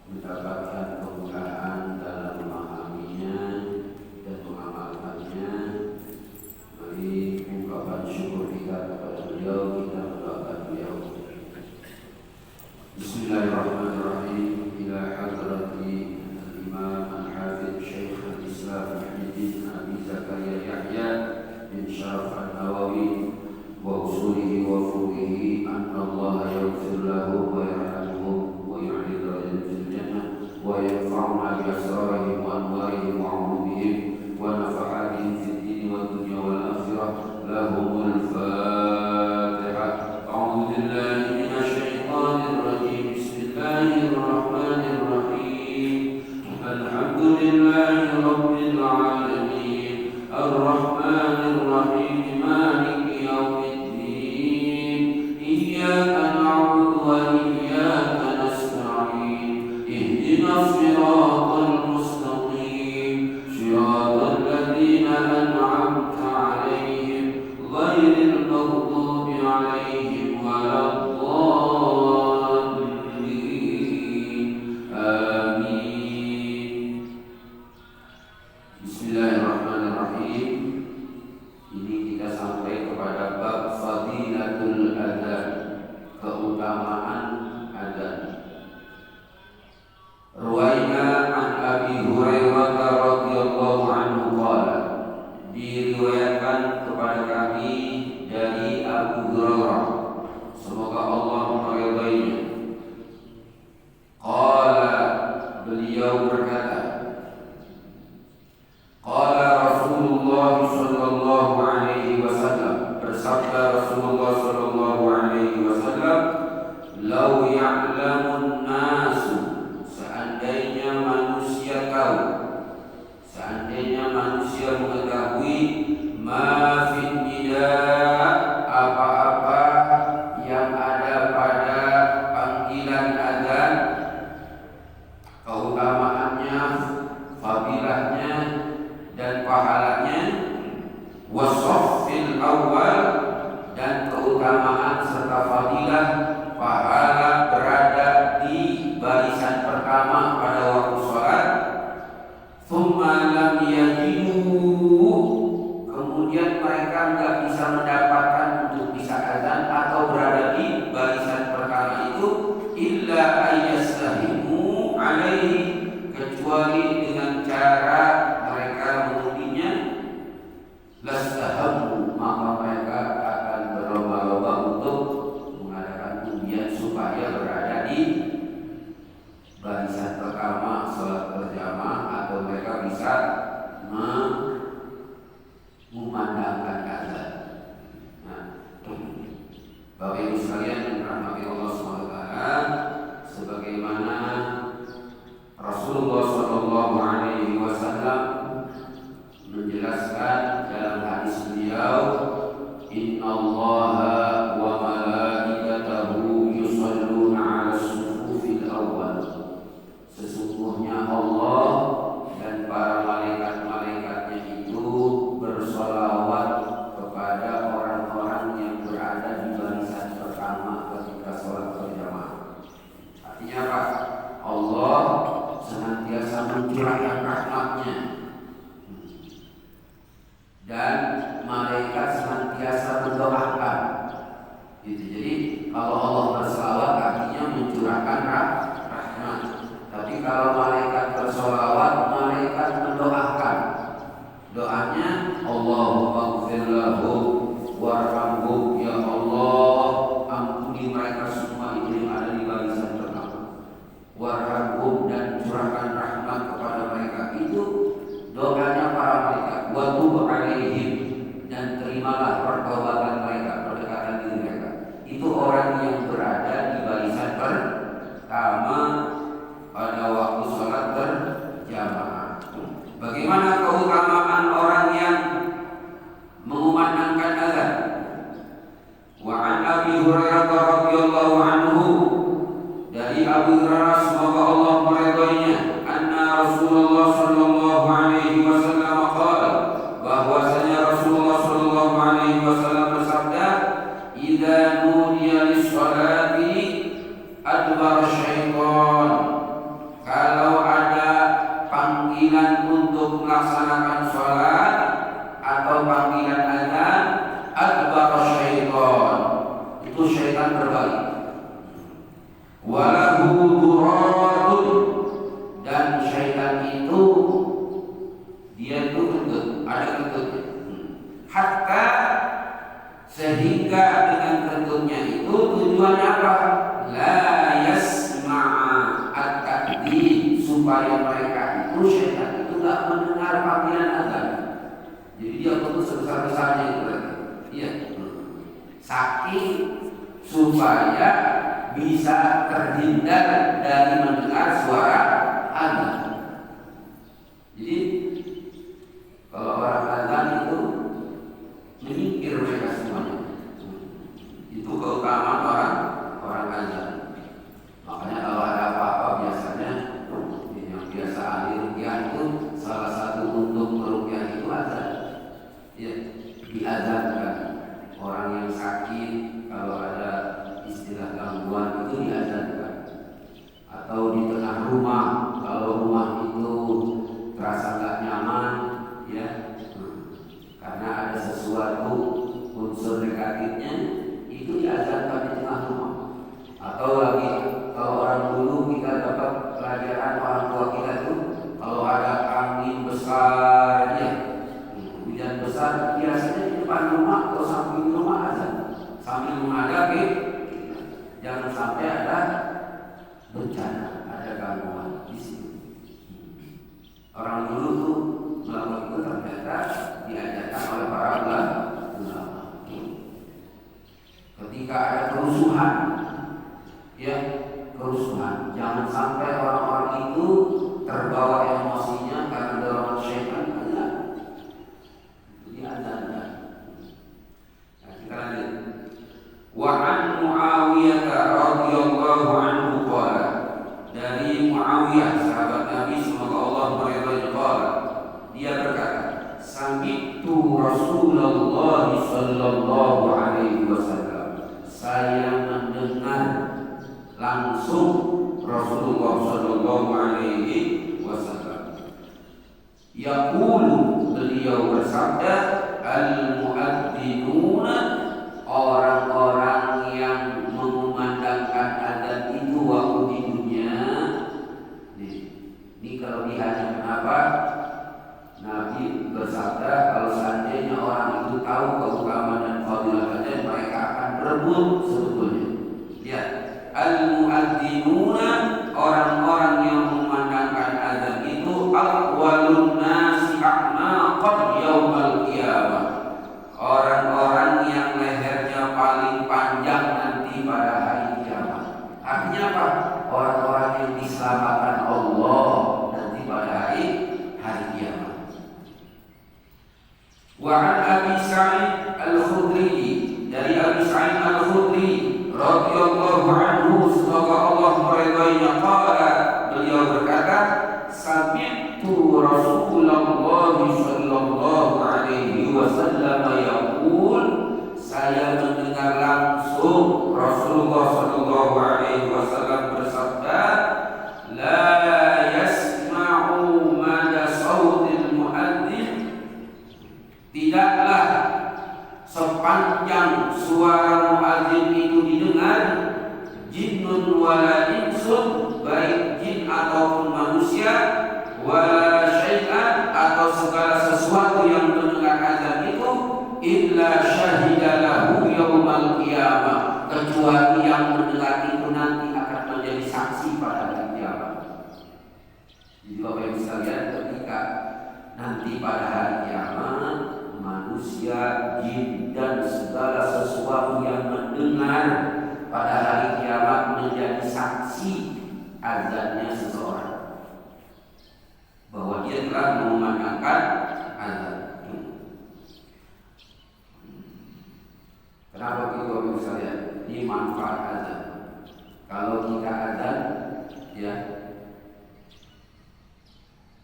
mendapatkan kemudahan dalam memahaminya dan mengamalkannya. Mari ungkapan syukur kita kepada beliau, kita mendoakan beliau. Bismillahirrahmanirrahim. Ila hadrati al-Imam al-Hafidh Syekh al-Islam Muhyiddin Abi Zakaria Yahya bin Syaraf an-Nawawi wa usulihi wa furu'ihi anna Allah yaghfir lahu wa yarhamuhu wa yu'li darajatan fil jannah wa yanfa'una bi asrarihim wa anwarihim wa 'ulumihim wa nafahatihim fid din wa dunya wal akhirah. Lahumul Fatihah. A'udzu billahi minasy syaithanir rajim. Bismillahirrahmanirrahim. Alhamdulillahi rabbil alamin. Ar-Rahmanir Rahim. Maliki yaumiddin. Iyyaka na'budu wa iyyaka nasta'in. Ihdinas siratal mustaqim. Siratal ladzina an'amta 'alaihim ghairil maghdubi 'alaihim waladdallin. Amin. Bismillahirrahmanirrahim. Ini kita sampai kepada bab fadilatul adzan, keutamaan adzan. Ruwaya an Abi Hurairah radhiyallahu anhu qala, diriwayatkan kepada kami dari Abu Hurairah, semoga Allah meridainya. Qala, beliau berkata, qala Rasulullah sallallahu alaihi wasallam, bersabda Rasulullah sallallahu alaihi wasallam, lau ya'lamun nasu, seandainya manusia tahu, seandainya manusia mengetahui, ma fin nida', apa-apa yang ada pada panggilan adzan, keutamaannya, fadilahnya dan pahalanya, wasoffil awal, dan keutamaan serta fadilah pahala berada di barisan pertama pada waktu sholat. Thumma lam yajidu, kemudian mereka enggak bisa mendapatkan untuk bisa azan atau berada di barisan pertama itu, illa ayyastahimu alaihi, kecuali dengan cara mereka mengudinya, lastahamu, maka mereka akan berlomba-lomba untuk mengadakan undian supaya berada di barisan pertama sholat berjamaah, atau mereka bisa memandangkan azan. Nah, Bapak Ibu sekalian yang dirahmati Allah SWT, sebagaimana Rasulullah Shallallahu Alaihi Wasallam menjelaskan dalam hadis beliau, Inna Allaha wa malaikatahu yusalluna ala sufufil awal. Sesungguhnya Allah dan para malaikat-malaikatnya itu bersolawat kepada orang-orang yang berada di barisan pertama ketika sholat berjamaah. Artinya apa? Allah senantiasa mencurahkan rahmatnya dan malaikat senantiasa mendoakan. Gitu. Jadi kalau Allah berselawat artinya mencurahkan rahmat. Tapi kalau malaikat bersolawat, malaikat mendoakan. Doanya, Allahumma ighfir lahu warhamhu, ya Allah ampuni mereka semua itu yang ada di barisan pertama. Warhamhum, dan curahkan rahmat kepada mereka walahu duratun, dan syaitan itu dia itu kentut, ada kentutnya. Hatta, sehingga dengan kentutnya itu tujuannya apa? La yasma'a at-ta'din, supaya mereka itu syaitan itu tidak mendengar panggilan azan. Jadi dia kentut sebesar-besarnya itu berarti. Iya. Saking supaya bisa terhindar dari mendengar suara azan. Jadi kalau orang azan itu menyingkir mereka semuanya. Itu keutamaan orang azan. Makanya kalau ada apa-apa biasanya yang biasa ahli ruqyah itu salah satu untuk meruqyah itu azan. Ya, diazankan. Orang yang sakit kalau ada istilah gangguan itu diazankan. Atau di tengah rumah, kalau rumah itu terasa nggak nyaman, ya, karena ada sesuatu unsur negatifnya, itu diazankan di tengah rumah. Atau lagi kalau orang dulu kita dapat pelajaran orang tua kita itu, kalau ada angin besar, ya, hujan besar, biasanya di depan rumah atau samping rumah azan, sambil menghadapi, jangan sampai ada bencana, ada gangguan di sini. Orang dulu tuh melakukan itu ternyata diajarkan oleh para ulama. Ketika ada kerusuhan, ya, kerusuhan, jangan sampai orang-orang itu terbawa emosinya karena dorongan syaitan. Itu diazankan. Nah, kita lanjut. Wa an Muawiyah radhiyallahu anhu qala, dari Muawiyah sahabat Nabi semoga Allah meridhai qala, dia berkata, sami'tu Rasulullah sallallahu alaihi wasallam, saya mendengar langsung Rasulullah sallallahu alaihi wasallam, yaqulu, beliau bersabda, al-mu'adzzinuna, orang-orang yang mengumandangkan azan itu waktu di dunia. Ini kelebihannya. Kenapa? Nabi bersabda kalau seandainya orang itu tahu keutamaan dan fadilah azan, mereka akan berebut sebetulnya. Ya, al-mu'adzinuna, orang-orang yang mengumandangkan azan itu awwalun nasi a'maqan yaumal qiyamah, orang-orang yang lehernya paling panjang nanti pada hari kiamat. Artinya apa? Orang-orang yang diselamatkan Allah nanti pada hari kiamat. Wa an Abi Sa'id Al-Khudri, dari Abi Sa'id Al-Khudri radhiyallahu anhu semoga Allah meridainya, qala, beliau berkata, sami'tu Rasulullah sallallahu alaihi wasallam yaqul, saya mendengar langsung Rasulullah sallallahu alaihi wasallam bersabda, la yasma'u mada sautil muadzin, tidaklah sepanjang suara muadzin itu didengar, jinnun wala insun, baik jin ataupun manusia, wala syai'an, atau segala sesuatu yang mendengar azan itu, illa syahida lahu yaumal qiyamah, kecuali yang mendengar itu nanti akan menjadi saksi pada hari kiamat. Jadi Bapak Ibu sekalian, ketika nanti pada hari kiamat, manusia, jin, dan segala sesuatu yang mendengar pada hari kiamat menjadi saksi azannya seseorang, bahwa dia telah mengumandangkan azan. Kenapa begitu Bapak sekalian? Ini manfaat azan. Kalau kita azan, ya,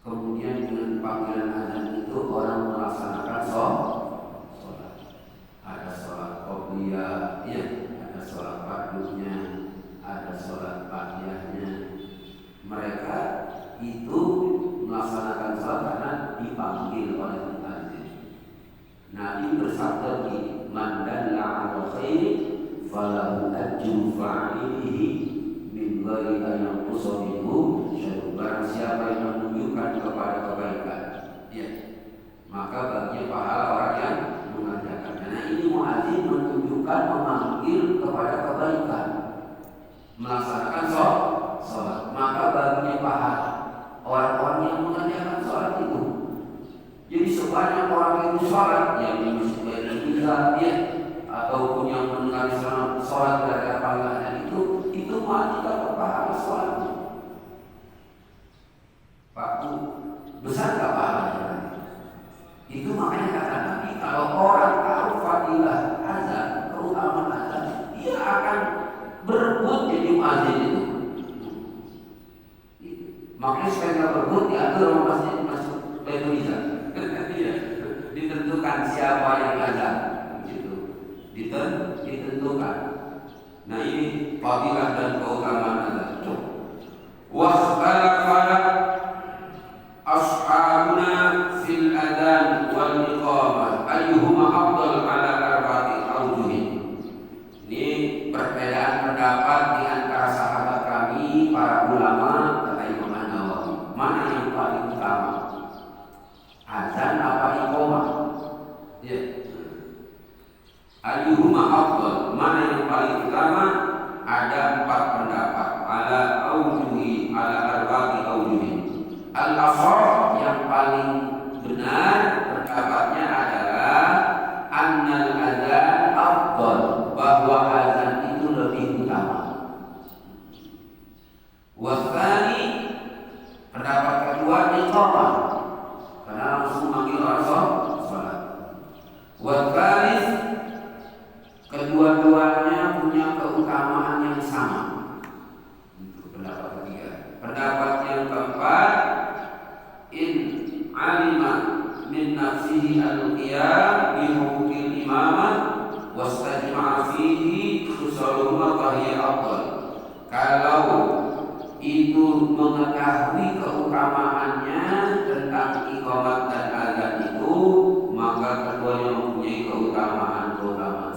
kemudian dengan panggilan azan itu orang melaksanakan sholat. Ada sholat qobliyah, ya, ada sholat fardunya, ada sholat ba'diyahnya. Mereka itu melaksanakan sholat karena dipanggil oleh muadzin. Nabi bersabda begini, man dalla 'ala khairi falahu ajru fa'ilihi min yambaghi an yanqusa minhu syai'un. Barang siapa yang menunjukkan kepada kebaikan, ya, maka baginya pahala orang yang mengerjakan. Nah, ini muadzin menunjukkan, memanggil kepada kebaikan, melaksanakan sholat, maka baginya pahala orang-orang yang mengerjakan sholat itu. Jadi sebanyak orang itu sholat, yang di masjid ya, ataupun yang mendengar sholat dari panggilan itu mati dapat pahala sholatnya. Pak Bu, besar tak pahalanya? Itu makanya kata Nabi, kalau orang tahu fadilah azan, keutamaan azan, dia akan berebut jadi muadzin itu. Makanya supaya nggak berebut, diatur sama masjid Baitul Izan. Ditentukan siapa yang azan, gitu. Ditentukan. Nah, ini fadilah dan keutamaan azan. Wakhtalafa ashabuna fil adzan wal iqamah ayyuhuma afdal ala arba'ati awjuhin. Ini perbedaan pendapat di antara sahabat kami para ulama, kata Imam An-Nawawi. Mana yang paling utama? Azan apa iqamah? Ya. Ayyuhuma afdal, mana yang paling utama? Ada 4 pendapat. Ala awjuhi, ala arba'ati awjuhin. Al-ashar yang paling benar pendapatnya adalah annal adzan afdal, bahwa azan itu lebih utama. Wasani, pendapat kedua iqamah, karena langsung manggil orang sholat. Wasalis, kedua-duanya punya keutamaan yang sama. Itu pendapat ketiga. Pendapat yang keempat, in alima min nafsihi al-qiyam bi huquqil imamah wastajma'a fihi khusaluhuma fahiya afdal. Kalau itu mengetahui keutamaannya tentang iqamat dan azan itu, maka keduanya mempunyai keutamaan.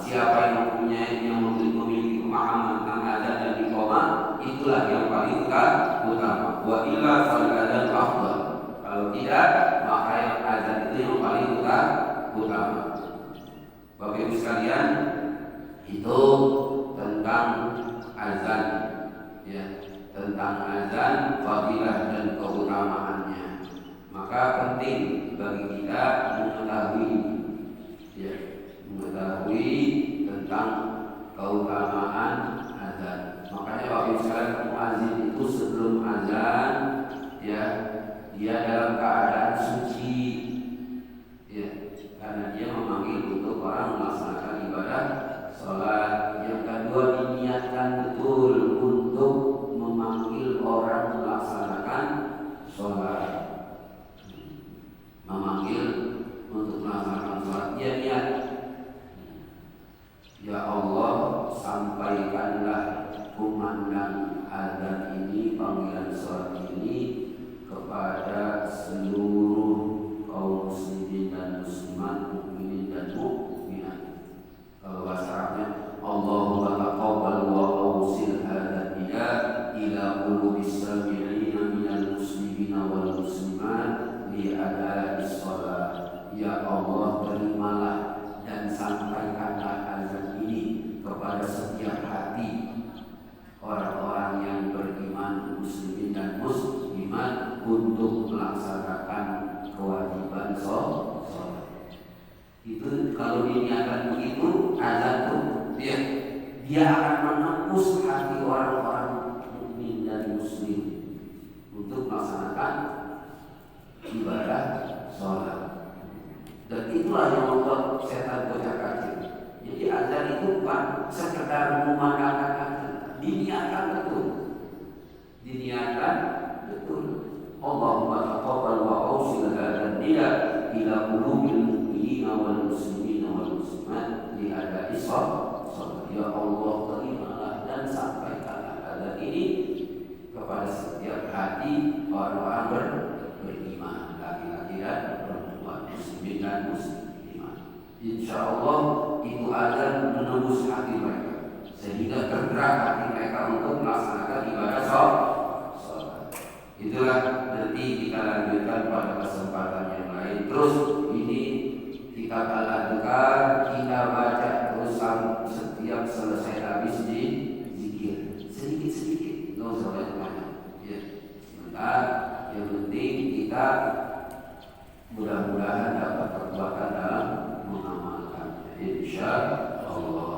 Siapa yang memiliki pemahaman tentang azan dan iqamat, itulah yang paling utama. Wa illa fal adzan afdal. Kalau tidak, maka yang azan itu yang paling utama. Bapak Ibu sekalian, itu tentang azan, ya, tentang azan, fadilah dan keutamaannya. Maka penting bagi kita mengetahui, ya, mengetahui tentang keutamaan azan. Makanya Bapak Ibu sekalian, muadzin itu sebelum azan, ya, dia dalam keadaan suci, ya, karena dia memanggil untuk orang melaksanakan ibadah sholat. Yang kedua, diniatkan betul untuk memanggil orang melaksanakan sholat. Memanggil untuk melaksanakan sholat, dia niat, ya Allah, sampaikanlah kumandang azan ini, panggilan sholat ini kepada seluruh kaum muslimin dan muslimat, mukminin dan mukminat. Kalau bahasa Arabnya, Allahumma taqabbal wa awsil hadzal nida ila qulubis sami'ina minal muslimina wal muslimat li ada'i shalah. Ya Allah, terimalah dan sampaikanlah azan ini kepada setiap hati orang-orang yang beriman, muslimin dan muslimat, untuk melaksanakan kewajiban sholat. Itu kalau diniatkan begitu, azan itu dia akan menembus hati orang-orang mukmin dan muslim untuk melaksanakan ibadah sholat. Dan itulah yang membuat setan bocah kacir. Jadi azan itu bukan sekedar memandangkan azan, diniatkan betul. Diniatkan betul. Allahumma taqabbal wa awsil hadzal nida ila qulubil mu'minina wal muslimina wal muslimat li ada'i shalah. Ya Allah, terimalah dan sampaikanlah azan ini kepada setiap hati orang-orang beriman, laki-laki dan perempuan, muslimin dan muslimat. Insyaallah itu azan menembus hati mereka, sehingga tergerak hati mereka untuk melaksanakan ibadah Mudah-mudahan dapat kekuatan dalam mengamalkan, insya Allah.